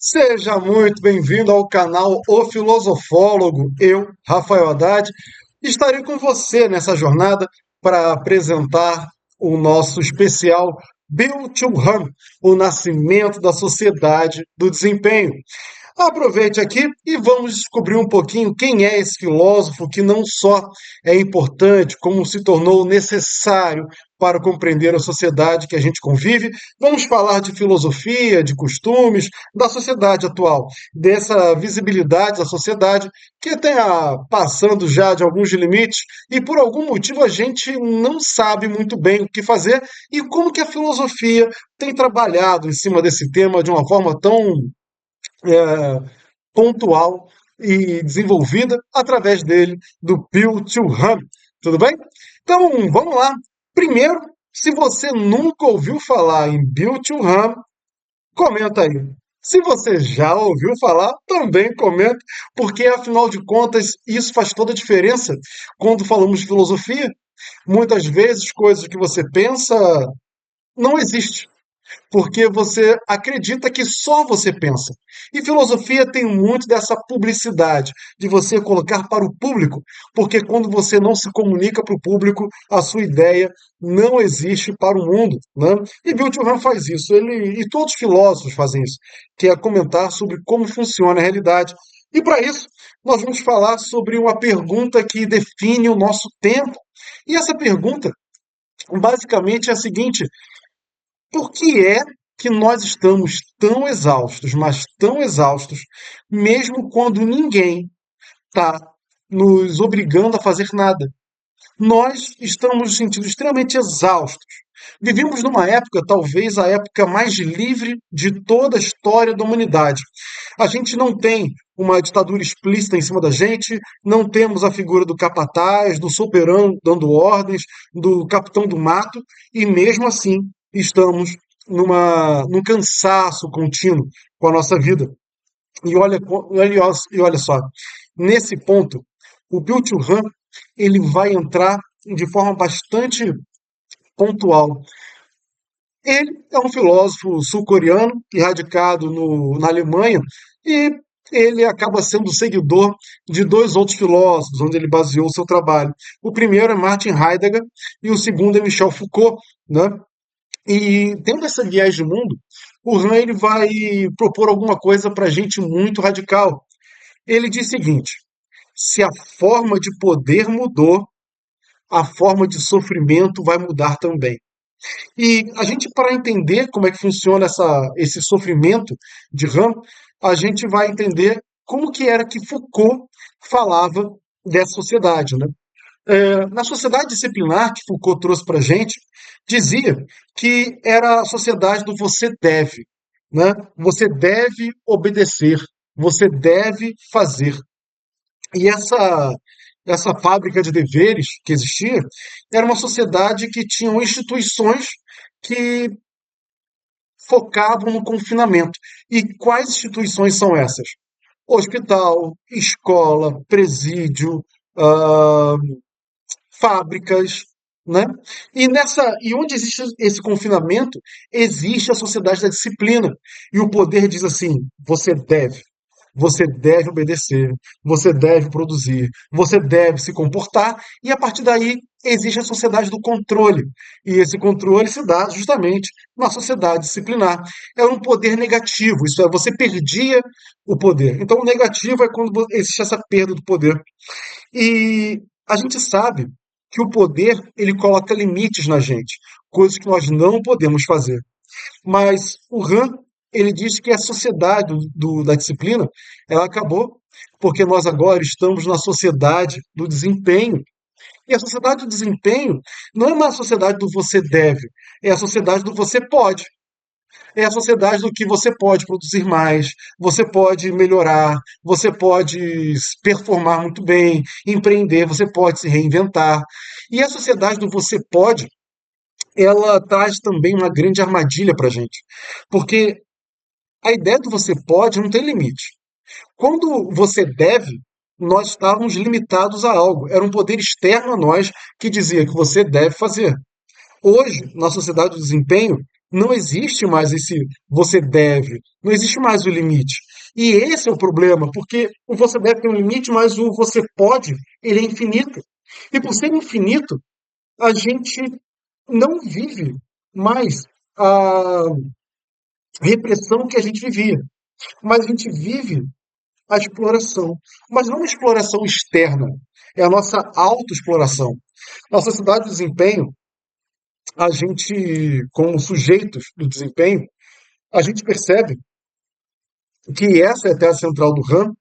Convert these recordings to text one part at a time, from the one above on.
Seja muito bem-vindo ao canal O Filosofólogo. Eu, Rafael Haddad, estarei com você nessa jornada para apresentar o nosso especial Build to Run, o nascimento da sociedade do desempenho. Aproveite aqui e vamos descobrir um pouquinho quem é esse filósofo que não só é importante, como se tornou necessário para compreender a sociedade que a gente convive. Vamos falar de filosofia, de costumes, da sociedade atual, dessa visibilidade da sociedade que está passando já de alguns limites e por algum motivo a gente não sabe muito bem o que fazer e como que a filosofia tem trabalhado em cima desse tema de uma forma tão é, pontual e desenvolvida através dele, do Bill Churran. Tudo bem? Então, vamos lá. Primeiro, se você nunca ouviu falar em Bill Churran, comenta aí. Se você já ouviu falar, também comenta, porque afinal de contas isso faz toda a diferença quando falamos de filosofia. Muitas vezes coisas que você pensa não existem porque você acredita que só você pensa. E filosofia tem muito dessa publicidade, de você colocar para o público, porque quando você não se comunica para o público, a sua ideia não existe para o mundo. Né? E Bill Churran faz isso, ele e todos os filósofos fazem isso, que é comentar sobre como funciona a realidade. E para isso, nós vamos falar sobre uma pergunta que define o nosso tempo. E essa pergunta, basicamente, é a seguinte: por que é que nós estamos tão exaustos, mas tão exaustos, mesmo quando ninguém está nos obrigando a fazer nada? Nós estamos nos sentindo extremamente exaustos. Vivemos numa época, talvez a época mais livre de toda a história da humanidade. A gente não tem uma ditadura explícita em cima da gente, não temos a figura do capataz, do soberano dando ordens, do capitão do mato, e mesmo assim estamos num cansaço contínuo com a nossa vida. E olha só, nesse ponto, o Bill Churran ele vai entrar de forma bastante pontual. Ele é um filósofo sul-coreano, radicado na Alemanha, e ele acaba sendo seguidor de dois outros filósofos, onde ele baseou seu trabalho. O primeiro é Martin Heidegger e o segundo é Michel Foucault. Né? E tendo essa viés de mundo, o Han ele vai propor alguma coisa para a gente muito radical. Ele diz o seguinte: se a forma de poder mudou, a forma de sofrimento vai mudar também. E a gente, para entender como é que funciona esse sofrimento de Ram, a gente vai entender como que era que Foucault falava dessa sociedade, né? Na sociedade disciplinar que Foucault trouxe para a gente, dizia que era a sociedade do você deve, né? Você deve obedecer, você deve fazer. E essa fábrica de deveres que existia era uma sociedade que tinha instituições que focavam no confinamento. E quais instituições são essas? Hospital, escola, presídio, ah, fábricas, né? E onde existe esse confinamento, existe a sociedade da disciplina. E o poder diz assim: você deve obedecer, você deve produzir, você deve se comportar, e a partir daí existe a sociedade do controle. E esse controle se dá justamente na sociedade disciplinar. É um poder negativo, isso é, você perdia o poder. Então, o negativo é quando existe essa perda do poder. E a gente sabe que o poder ele coloca limites na gente, coisas que nós não podemos fazer. Mas o Han ele diz que a sociedade da disciplina ela acabou porque nós agora estamos na sociedade do desempenho. E a sociedade do desempenho não é uma sociedade do você deve, é a sociedade do você pode. É a sociedade do que você pode produzir mais, você pode melhorar, você pode performar muito bem, empreender, você pode se reinventar. E a sociedade do você pode, ela traz também uma grande armadilha para a gente. Porque a ideia do você pode não tem limite. Quando você deve, nós estávamos limitados a algo. Era um poder externo a nós que dizia que você deve fazer. Hoje, na sociedade do desempenho, Não existe mais esse você deve, não existe mais o limite. E esse é o problema, porque o você deve tem um limite, mas o você pode, ele é infinito. E por ser infinito, a gente não vive mais a repressão que a gente vivia, mas a gente vive a exploração, mas não uma exploração externa, é a nossa autoexploração. Na sociedade do desempenho, a gente, como sujeitos do desempenho, a gente percebe que essa é a tese central do RAM,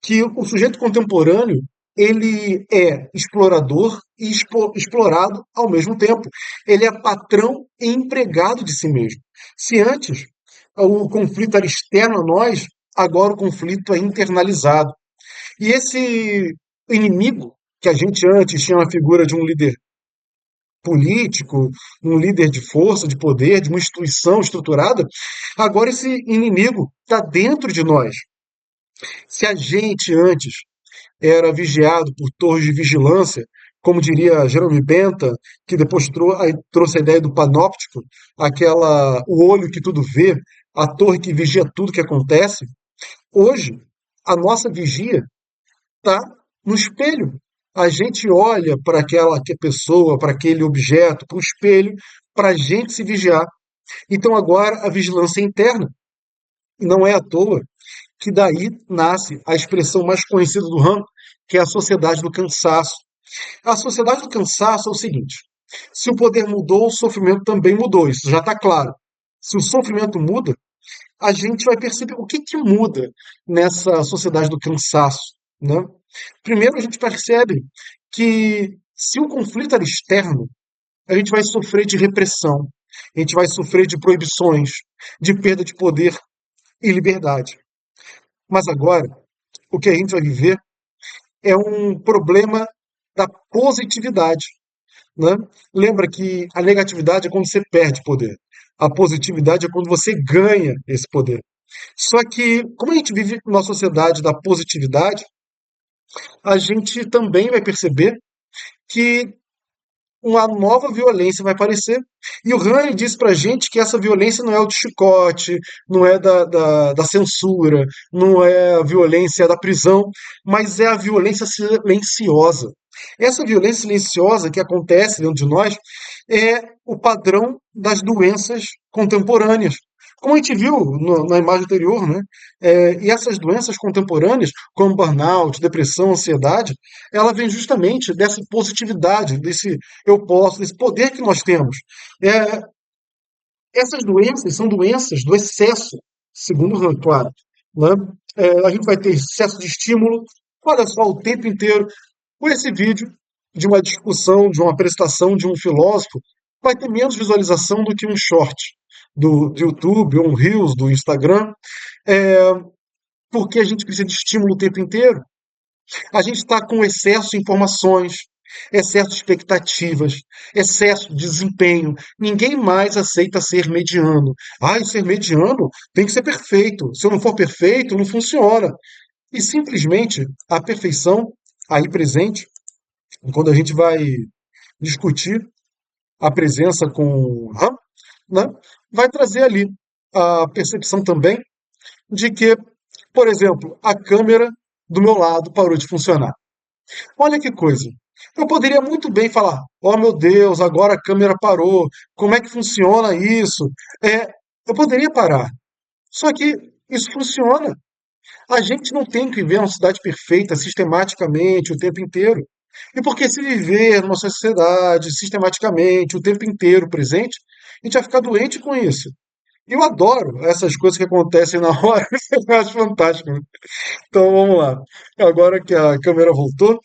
que o sujeito contemporâneo ele é explorador e explorado ao mesmo tempo. Ele é patrão e empregado de si mesmo. Se antes o conflito era externo a nós, agora o conflito é internalizado. E esse inimigo, que a gente antes tinha na figura de um líder político, um líder de força, de poder, de uma instituição estruturada, agora esse inimigo está dentro de nós. Se a gente antes era vigiado por torres de vigilância, como diria Jeremy Bentham, que depois trouxe a ideia do panóptico, o olho que tudo vê, a torre que vigia tudo que acontece. Hoje, a nossa vigia está no espelho. A gente olha para aquela pessoa, para aquele objeto, para o espelho, para a gente se vigiar. Então agora a vigilância é interna. E não é à toa que daí nasce a expressão mais conhecida do ramo, que é a sociedade do cansaço. A sociedade do cansaço é o seguinte: se o poder mudou, o sofrimento também mudou, isso já está claro. Se o sofrimento muda, a gente vai perceber o que, que muda nessa sociedade do cansaço, né? Primeiro, a gente percebe que se o conflito era externo, a gente vai sofrer de repressão, a gente vai sofrer de proibições, de perda de poder e liberdade. Mas agora, o que a gente vai viver é um problema da positividade, né? Lembra que a negatividade é quando você perde poder. A positividade é quando você ganha esse poder. Só que, como a gente vive numa sociedade da positividade, a gente também vai perceber que uma nova violência vai aparecer. E o Rani diz pra gente que essa violência não é o de chicote, não é da censura, não é a violência da prisão, mas é a violência silenciosa. Essa violência silenciosa que acontece dentro de nós é o padrão das doenças contemporâneas. Como a gente viu na imagem anterior, né? E essas doenças contemporâneas, como burnout, depressão, ansiedade, ela vem justamente dessa positividade, desse eu posso, desse poder que nós temos. É, essas doenças são doenças do excesso, segundo o Rand, claro. Né? A gente vai ter excesso de estímulo, olha só, o tempo inteiro. Com esse vídeo de uma discussão, de uma apresentação de um filósofo, vai ter menos visualização do que um short do YouTube ou um Reels do Instagram, é, porque a gente precisa de estímulo o tempo inteiro. A gente está com excesso de informações, excesso de expectativas, excesso de desempenho. Ninguém mais aceita ser mediano. Ah, ser mediano tem que ser perfeito. Se eu não for perfeito, não funciona. E simplesmente a perfeição aí presente, quando a gente vai discutir a presença com Ram, né, vai trazer ali a percepção também de que, por exemplo, a câmera do meu lado parou de funcionar. Olha que coisa. Eu poderia muito bem falar: oh meu Deus, agora a câmera parou, como é que funciona isso? Eu poderia parar. Só que isso funciona. A gente não tem que viver uma cidade perfeita sistematicamente o tempo inteiro. E porque se viver numa sociedade sistematicamente o tempo inteiro presente, a gente vai ficar doente com isso. E eu adoro essas coisas que acontecem na hora, eu acho fantástico. Então vamos lá. Agora que a câmera voltou,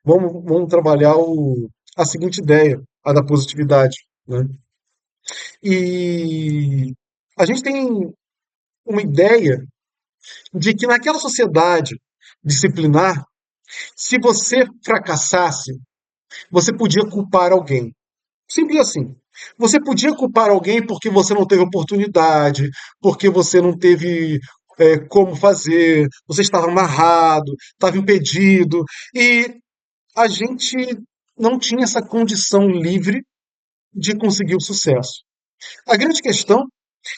vamos trabalhar a seguinte ideia, a da positividade, né? E a gente tem uma ideia de que naquela sociedade disciplinar, se você fracassasse, você podia culpar alguém. Simples assim. Você podia culpar alguém porque você não teve oportunidade, porque você não teve como fazer, você estava amarrado, estava impedido, e a gente não tinha essa condição livre de conseguir o sucesso. A grande questão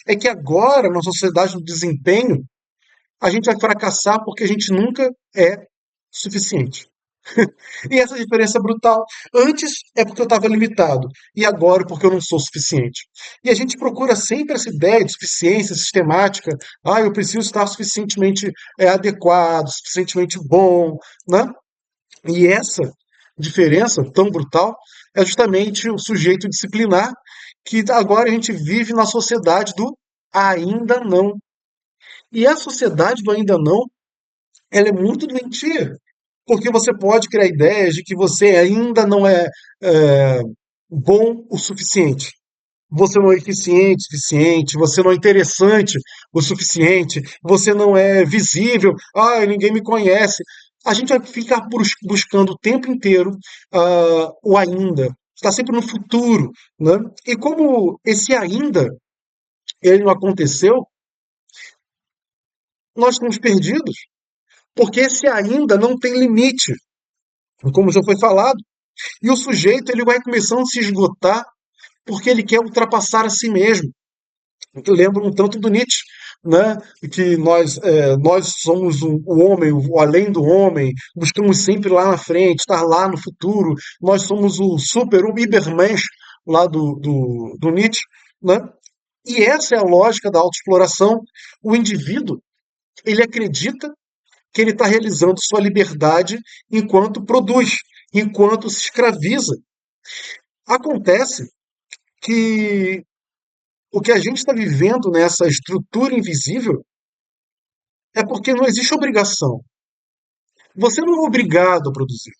é que agora, na sociedade do desempenho, a gente vai fracassar porque a gente nunca é suficiente. E essa diferença é brutal. Antes é porque eu estava limitado, e agora porque eu não sou suficiente. E a gente procura sempre essa ideia de suficiência sistemática. Ah, eu preciso estar suficientemente adequado, suficientemente bom, né? E essa diferença tão brutal é justamente o sujeito disciplinar que agora a gente vive na sociedade do ainda não. E a sociedade do ainda não, ela é muito doentia, porque você pode criar ideias de que você ainda não é bom o suficiente. Você não é eficiente o suficiente, você não é interessante o suficiente, você não é visível, ah, ninguém me conhece. A gente vai ficar buscando o tempo inteiro o ainda, está sempre no futuro, né? E como esse ainda ele não aconteceu, nós estamos perdidos, porque esse ainda não tem limite, como já foi falado. E o sujeito ele vai começando a se esgotar porque ele quer ultrapassar a si mesmo. Eu lembro um tanto do Nietzsche, né? Que nós somos o homem, o além do homem, buscamos sempre lá na frente, estar lá no futuro, nós somos o super, o Übermensch lá do Nietzsche, né? E essa é a lógica da autoexploração. O indivíduo, ele acredita que ele está realizando sua liberdade enquanto produz, enquanto se escraviza. Acontece que o que a gente está vivendo nessa estrutura invisível é porque não existe obrigação. Você não é obrigado a produzir.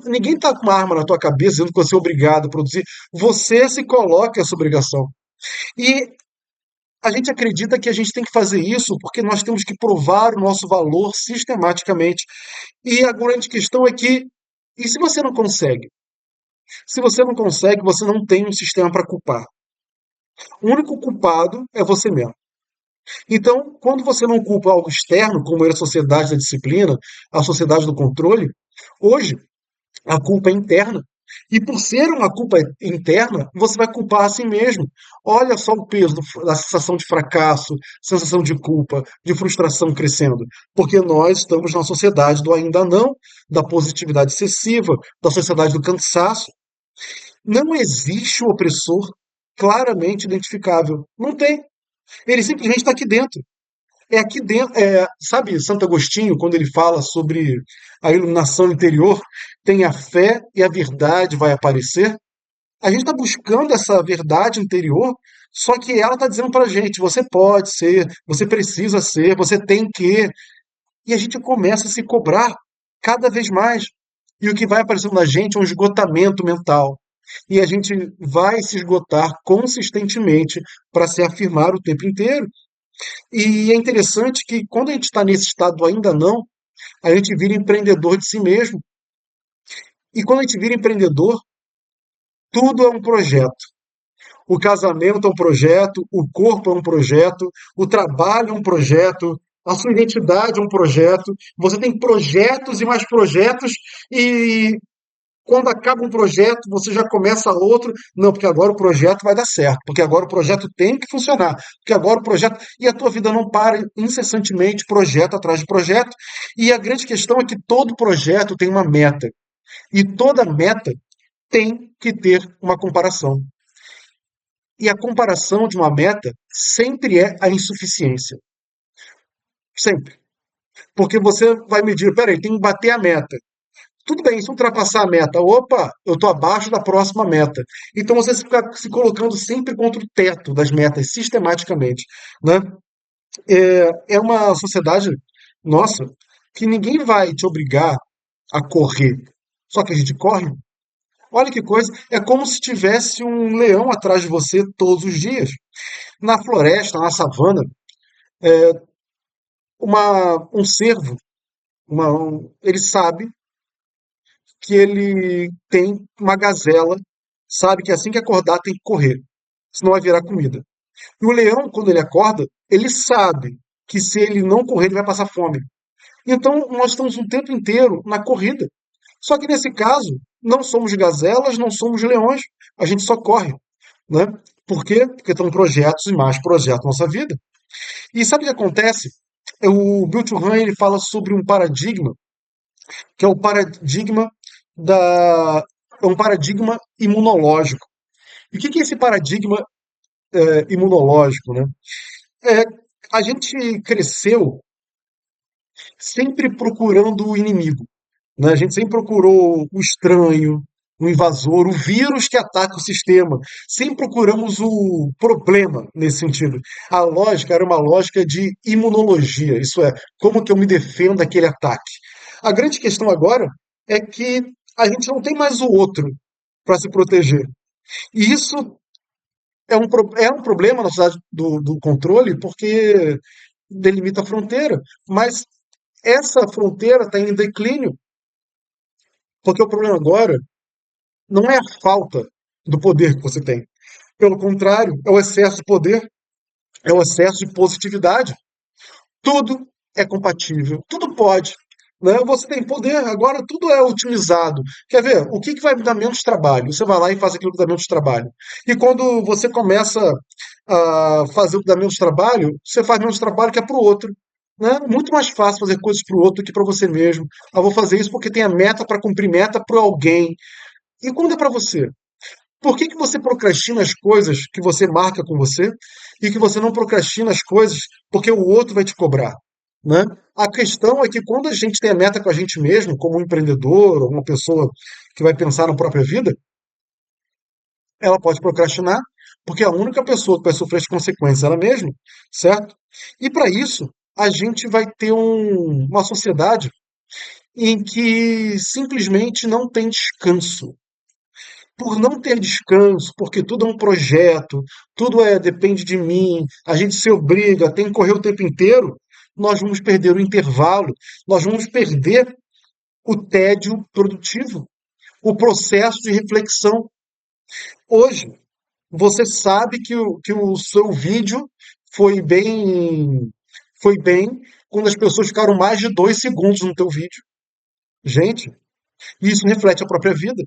Ninguém está com uma arma na tua cabeça dizendo que você é obrigado a produzir. Você se coloca essa obrigação. E a gente acredita que a gente tem que fazer isso porque nós temos que provar o nosso valor sistematicamente. E a grande questão é que, e se você não consegue? Se você não consegue, você não tem um sistema para culpar. O único culpado é você mesmo. Então, quando você não culpa algo externo, como era a sociedade da disciplina, a sociedade do controle, hoje a culpa é interna. E por ser uma culpa interna, você vai culpar a si mesmo. Olha só o peso da sensação de fracasso, sensação de culpa, de frustração crescendo. Porque nós estamos na sociedade do ainda não, da positividade excessiva, da sociedade do cansaço. Não existe o opressor claramente identificável. Não tem. Ele simplesmente está aqui dentro. É aqui dentro. Sabe, Santo Agostinho, quando ele fala sobre a iluminação interior, tem a fé e a verdade vai aparecer. A gente está buscando essa verdade interior, só que ela está dizendo para a gente: você pode ser, você precisa ser, você tem que. E a gente começa a se cobrar cada vez mais. E o que vai aparecendo na gente é um esgotamento mental. E a gente vai se esgotar consistentemente para se afirmar o tempo inteiro. E é interessante que quando a gente está nesse estado ainda não, a gente vira empreendedor de si mesmo. E quando a gente vira empreendedor, tudo é um projeto. O casamento é um projeto, o corpo é um projeto, o trabalho é um projeto, a sua identidade é um projeto. Você tem projetos e mais projetos, e quando acaba um projeto, você já começa outro. Não, porque agora o projeto vai dar certo, porque agora o projeto tem que funcionar, porque agora o projeto. E a tua vida não para incessantemente, projeto atrás de projeto. E a grande questão é que todo projeto tem uma meta. E toda meta tem que ter uma comparação. E a comparação de uma meta sempre é a insuficiência. Sempre. Porque você vai medir, peraí, tem que bater a meta. Tudo bem, se ultrapassar a meta, opa, eu estou abaixo da próxima meta. Então você fica se colocando sempre contra o teto das metas, sistematicamente. Né? É uma sociedade, nossa, que ninguém vai te obrigar a correr. Só que a gente corre. Olha que coisa, é como se tivesse um leão atrás de você todos os dias. Na floresta, na savana, um cervo, ele sabe que ele tem uma gazela, sabe que assim que acordar tem que correr, senão vai virar comida. E o leão, quando ele acorda, ele sabe que se ele não correr, ele vai passar fome. Então, nós estamos um tempo inteiro na corrida. Só que nesse caso, não somos gazelas, não somos leões, a gente só corre, né? Por quê? Porque estão projetos e mais projetos na nossa vida. E sabe o que acontece? O Bill Churran, ele fala sobre um paradigma, que é o paradigma da é um paradigma imunológico. E o que é esse paradigma imunológico, né? É, a gente cresceu sempre procurando o inimigo, né? A gente sempre procurou o estranho, o invasor, o vírus que ataca o sistema. Sempre procuramos o problema nesse sentido. A lógica era uma lógica de imunologia, isso é, como que eu me defendo daquele ataque. A grande questão agora é que a gente não tem mais o outro para se proteger. E isso é um problema na sociedade do controle, porque delimita a fronteira, mas essa fronteira está em declínio, porque o problema agora não é a falta do poder que você tem. Pelo contrário, é o excesso de poder, é o excesso de positividade. Tudo é compatível, tudo pode. Né? Você tem poder, agora tudo é otimizado. Quer ver? O que vai me dar menos trabalho? Você vai lá e faz aquilo que dá menos trabalho. E quando você começa a fazer o que dá menos trabalho, você faz menos trabalho que é para o outro. Né? Muito mais fácil fazer coisas para o outro do que para você mesmo. Eu vou fazer isso porque tem a meta para cumprir meta para alguém. E quando é para você? Por que você procrastina as coisas que você marca com você e que você não procrastina as coisas porque o outro vai te cobrar? Né? A questão é que quando a gente tem a meta com a gente mesmo, como um empreendedor ou uma pessoa que vai pensar na própria vida, ela pode procrastinar, porque é a única pessoa que vai sofrer as consequências é ela mesma, certo? E para isso, a gente vai ter uma sociedade em que simplesmente não tem descanso. Por não ter descanso, porque tudo é um projeto, tudo depende de mim, a gente se obriga, tem que correr o tempo inteiro, nós vamos perder o intervalo, nós vamos perder o tédio produtivo, o processo de reflexão. Hoje, você sabe que o seu vídeo foi bem, foi bem quando as pessoas ficaram mais de 2 segundos no teu vídeo. Gente, isso reflete a própria vida.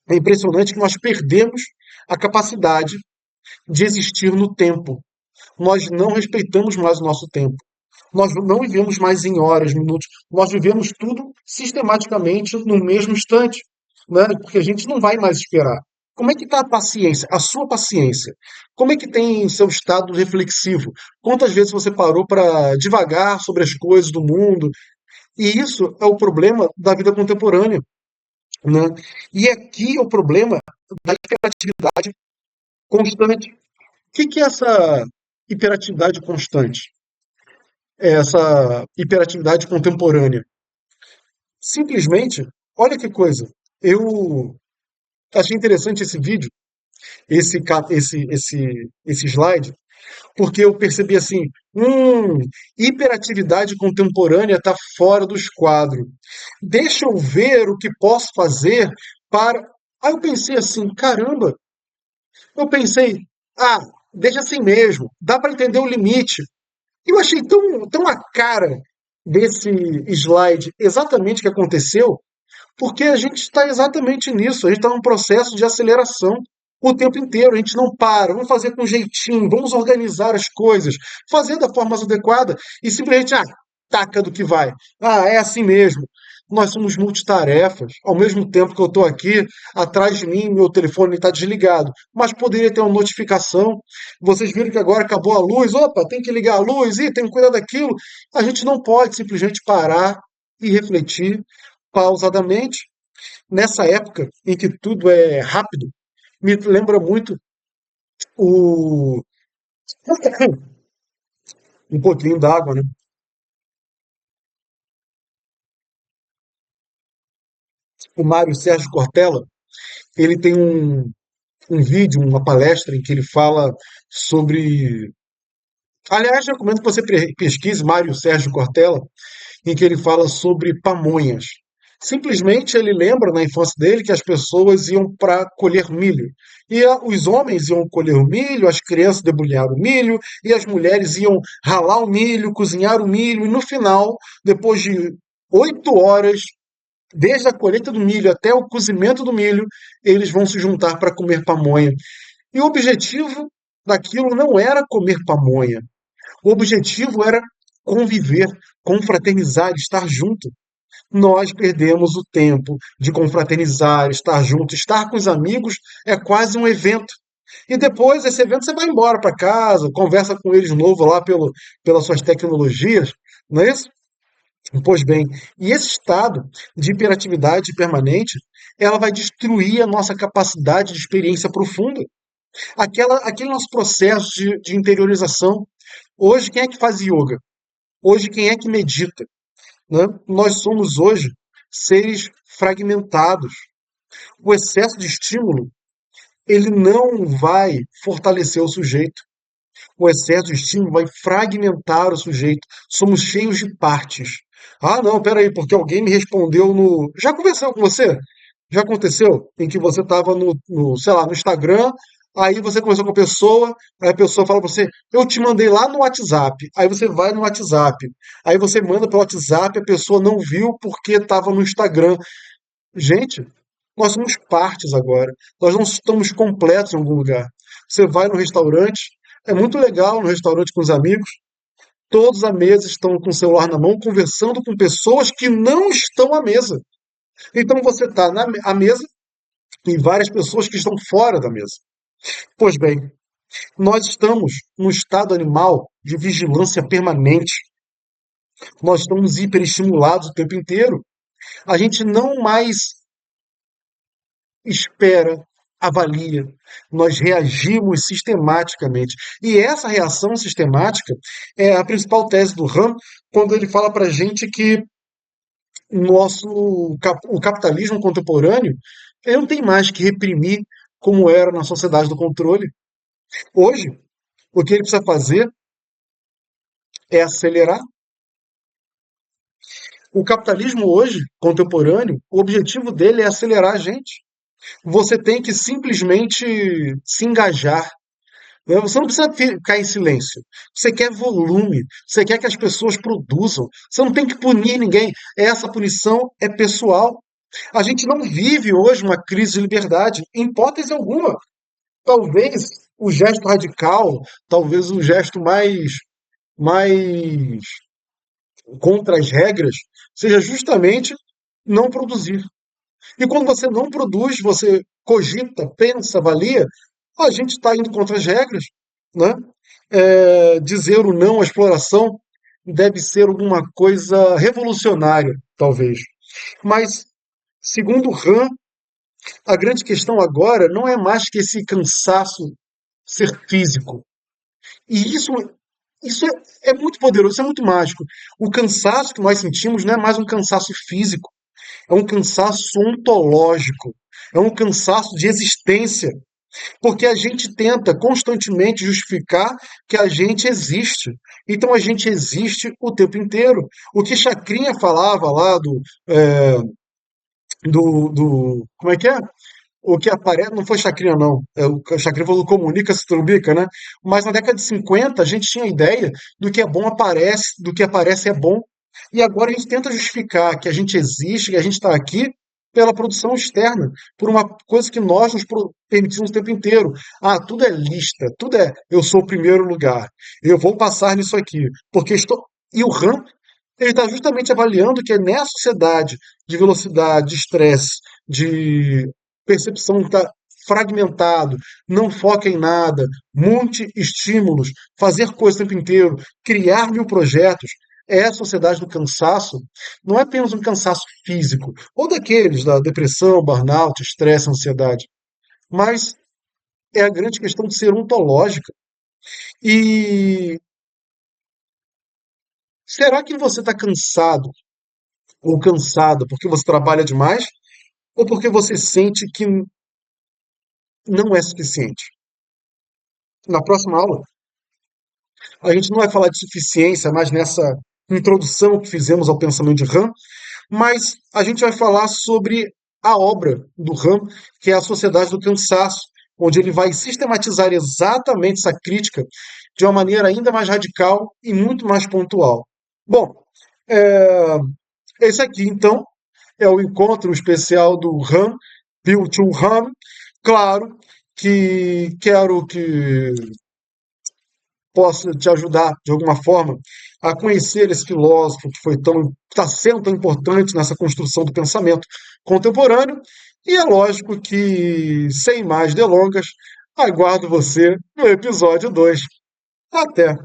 É impressionante que nós perdemos a capacidade de existir no tempo. Nós não respeitamos mais o nosso tempo. Nós não vivemos mais em horas, minutos. Nós vivemos tudo sistematicamente no mesmo instante, né? Porque a gente não vai mais esperar. Como é que está a paciência, a sua paciência? Como é que tem seu estado reflexivo? Quantas vezes você parou para devagar sobre as coisas do mundo? E isso é o problema da vida contemporânea, né? E aqui é o problema da hiperatividade constante. O que é essa hiperatividade constante? É essa hiperatividade contemporânea? Simplesmente, olha que coisa. Eu achei interessante esse vídeo, esse slide, porque eu percebi assim, hiperatividade contemporânea está fora dos quadros. Deixa eu ver o que posso fazer para. Aí eu pensei assim, caramba, eu pensei, ah, deixa assim mesmo, dá para entender o limite. Eu achei tão a cara desse slide exatamente o que aconteceu, porque a gente está exatamente nisso, a gente está num processo de aceleração o tempo inteiro, a gente não para, vamos fazer com jeitinho, vamos organizar as coisas, fazer da forma mais adequada e simplesmente, taca do que vai. Ah, é assim mesmo. Nós somos multitarefas. Ao mesmo tempo que eu estou aqui, atrás de mim, meu telefone está desligado. Mas poderia ter uma notificação. Vocês viram que agora acabou a luz. Opa, tem que ligar a luz. Ih, tem que cuidar daquilo. A gente não pode simplesmente parar e refletir pausadamente. Nessa época em que tudo é rápido, me lembra muito o um pouquinho d'água, né? O Mário Sérgio Cortella, ele tem um vídeo, uma palestra em que ele fala sobre. Aliás, recomendo que você pesquise Mário Sérgio Cortella, em que ele fala sobre pamonhas. Simplesmente ele lembra na infância dele que as pessoas iam para colher milho. E os homens iam colher o milho, as crianças debulhar o milho, e as mulheres iam ralar o milho, cozinhar o milho, e no final, depois de 8 horas, desde a colheita do milho até o cozimento do milho, eles vão se juntar para comer pamonha. E o objetivo daquilo não era comer pamonha. O objetivo era conviver, confraternizar, estar junto. Nós perdemos o tempo de confraternizar, estar junto, estar com os amigos é quase um evento. E depois desse evento você vai embora para casa, conversa com eles de novo lá pelas suas tecnologias, não é isso? Pois bem, e esse estado de hiperatividade permanente, ela vai destruir a nossa capacidade de experiência profunda, aquele nosso processo de interiorização. Hoje, quem é que faz yoga? Hoje, quem é que medita? Né? Nós somos hoje seres fragmentados. O excesso de estímulo, ele não vai fortalecer o sujeito. O excesso de estímulo vai fragmentar o sujeito. Somos cheios de partes. Ah, não, peraí, porque alguém me respondeu no. Já conversou com você? Já aconteceu em que você estava sei lá, no Instagram, aí você conversou com a pessoa, aí a pessoa fala pra você, eu te mandei lá no WhatsApp. Aí você vai no WhatsApp, aí você manda pelo WhatsApp, a pessoa não viu porque estava no Instagram. Gente, nós somos partes agora. Nós não estamos completos em algum lugar. Você vai no restaurante, é muito legal no restaurante com os amigos, todos à mesa estão com o celular na mão, conversando com pessoas que não estão à mesa. Então você está à mesa e várias pessoas que estão fora da mesa. Pois bem, nós estamos num estado animal de vigilância permanente. Nós estamos hiperestimulados o tempo inteiro. A gente não mais espera, avalia. Nós reagimos sistematicamente. E essa reação sistemática é a principal tese do Ram, quando ele fala para a gente que o capitalismo contemporâneo ele não tem mais que reprimir como era na sociedade do controle. Hoje, o que ele precisa fazer é acelerar. O capitalismo hoje, contemporâneo, o objetivo dele é acelerar a gente. Você tem que simplesmente se engajar. Né? Você não precisa ficar em silêncio. Você quer volume. Você quer que as pessoas produzam. Você não tem que punir ninguém. Essa punição é pessoal. A gente não vive hoje uma crise de liberdade, em hipótese alguma. Talvez o gesto radical, talvez o gesto mais contra as regras, seja justamente não produzir. E quando você não produz, você cogita, pensa, avalia, a gente está indo contra as regras, né? Dizer o não à exploração deve ser alguma coisa revolucionária, talvez. Mas, segundo Han, a grande questão agora não é mais que esse cansaço ser físico. E isso é muito poderoso, isso é muito mágico. O cansaço que nós sentimos não é mais um cansaço físico, é um cansaço ontológico, é um cansaço de existência, porque a gente tenta constantemente justificar que a gente existe. Então a gente existe o tempo inteiro. O que Chacrinha falava lá como é que é? O que aparece, não foi Chacrinha, não. O Chacrinha falou comunica, se trumbica, né? Mas na década de 50 a gente tinha a ideia do que é bom aparece, do que aparece é bom. E agora a gente tenta justificar que a gente existe, que a gente está aqui pela produção externa, por uma coisa que nós nos permitimos o tempo inteiro. Ah, tudo é lista, tudo é eu sou o primeiro lugar, eu vou passar nisso aqui, porque estou. E o RAM, ele está justamente avaliando que é nessa sociedade de velocidade, de estresse, de percepção que está fragmentado, não foca em nada, multi-estímulos, fazer coisas o tempo inteiro, criar mil projetos, é a sociedade do cansaço, não é apenas um cansaço físico, ou daqueles da depressão, burnout, estresse, ansiedade, mas é a grande questão de ser ontológica. E será que você está cansado ou cansada porque você trabalha demais ou porque você sente que não é suficiente? Na próxima aula, a gente não vai falar de suficiência mais nessa introdução que fizemos ao pensamento de Ram, mas a gente vai falar sobre a obra do Ram, que é a Sociedade do Cansaço, onde ele vai sistematizar exatamente essa crítica de uma maneira ainda mais radical e muito mais pontual. Bom, é, esse aqui então é o encontro especial do Ram, Bill to Ram. Claro que quero que possa te ajudar de alguma forma a conhecer esse filósofo que foi tão, está sendo tão importante nessa construção do pensamento contemporâneo. E é lógico que, sem mais delongas, aguardo você no episódio 2. Até!